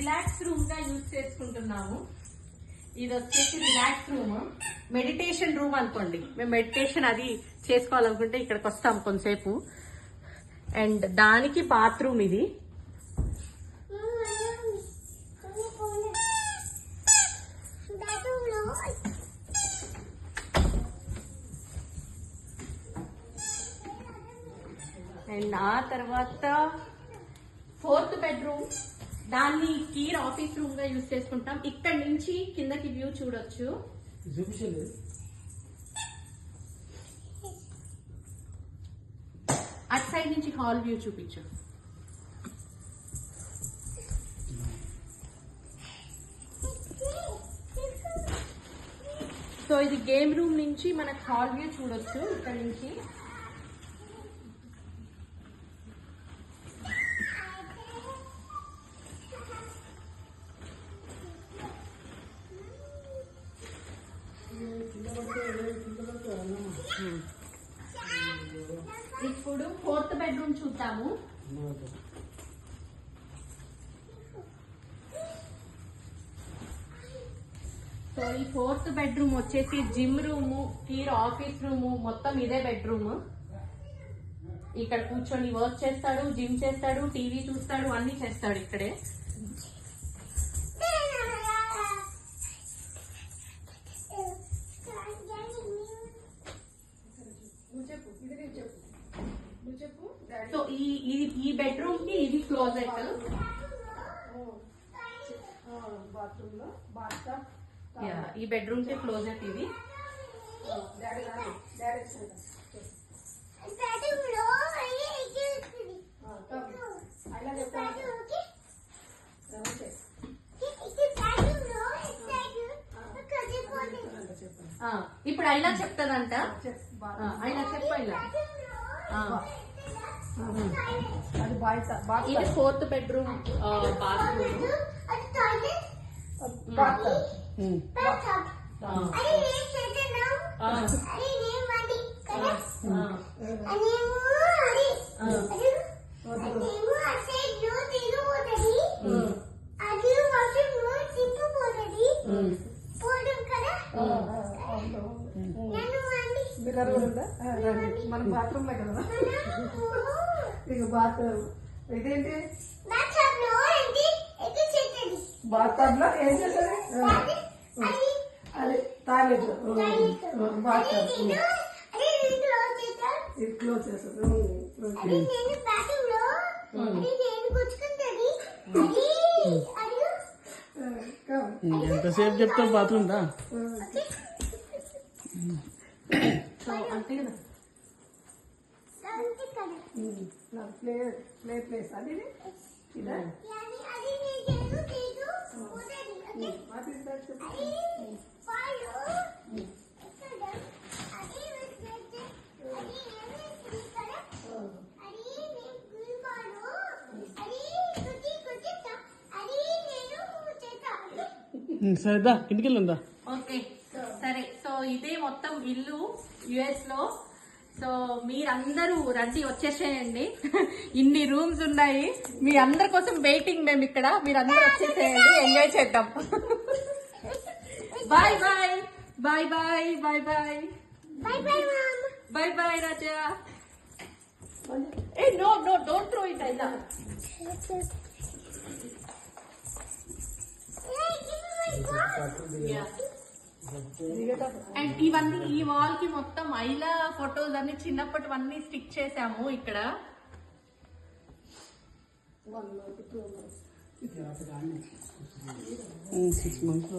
Relax room గా use చేసుకుంటున్నాము. ఇది వచ్చేసి రిలాక్స్ రూమ్, మెడిటేషన్ రూమ్ అనుకోండి. మేము మెడిటేషన్ అది చేసుకోవాలనుకుంటే ఇక్కడికి వస్తాం కొంతసేపు. అండ్ దానికి బాత్రూమ్ ఇది. అండ్ ఆ తర్వాత 4th బెడ్రూమ్, దాన్ని కీర్ ఆఫీస్ రూమ్ గా యూజ్ చేసుకుంటాం. ఇక్కడ నుంచి కిందకి వ్యూ చూడొచ్చు. అటు సైడ్ నుంచి హాల్ వ్యూ చూపించు. సో ఇది గేమ్ రూమ్ నుంచి మనకు హాల్ వ్యూ చూడొచ్చు ఇక్కడ నుంచి. ఇప్పుడు 4th బెడ్రూమ్ చూద్దాము. సో ఈ 4th బెడ్రూమ్ వచ్చేసి జిమ్ రూమ్, కీర్ ఆఫీస్ రూమ్, మొత్తం ఇదే బెడ్రూమ్. ఇక్కడ కూర్చొని వర్క్ చేస్తాడు, జిమ్ చేస్తాడు, టీవీ చూస్తాడు, అన్ని చేస్తాడు ఇక్కడే. సో ఈ బెడ్రూమ్ కి ఇది క్లోజెట్. ఈ బెడ్రూమ్ కి క్లోజెట్ ఇది. ఇప్పుడు అయినా చెప్తాదంట. అయినా చెప్పైనా ఇది 4th బెడ్రూమ్ బాత్రూమ్. మన బాత్రూమ్ లో కదా ఇక బాత్రూమ్ ఇదేంటి బాత్రూమ్ లో ఏం చేస్తుంది? అది టాయిలెట్ బాత్రూమ్ ఇది క్లోజ్ చేస్తుంది. ఎంతసేపు చెప్తావు బాత్రూమ్ దా? సో అంతే కదా. ప్లే ప్లేస్ అది ఇదా? సరేదా ఇంటికి వెళ్ళందా? ఓకే సరే. సో ఇదే మొత్తం ఇల్లు యుఎస్ లో. సో మీరందరూ రండి, వచ్చేసేయండి. ఇన్ని రూమ్స్ ఉన్నాయి, మీ అందరి కోసం వెయిటింగ్ మేము ఇక్కడ. మీరందరూ వచ్చేసేయండి, ఎంజాయ్ చేద్దాం. Bye bye bye bye bye bye bye bye Raja. ఏ no no don't throw it. ఐలా అండ్ ఇవన్నీ ఈ వాల్ కి మొత్తం ఐలా ఫొటోస్ అన్ని చిన్నప్పటివన్నీ స్టిక్ చేసాము ఇక్కడ. 6 months.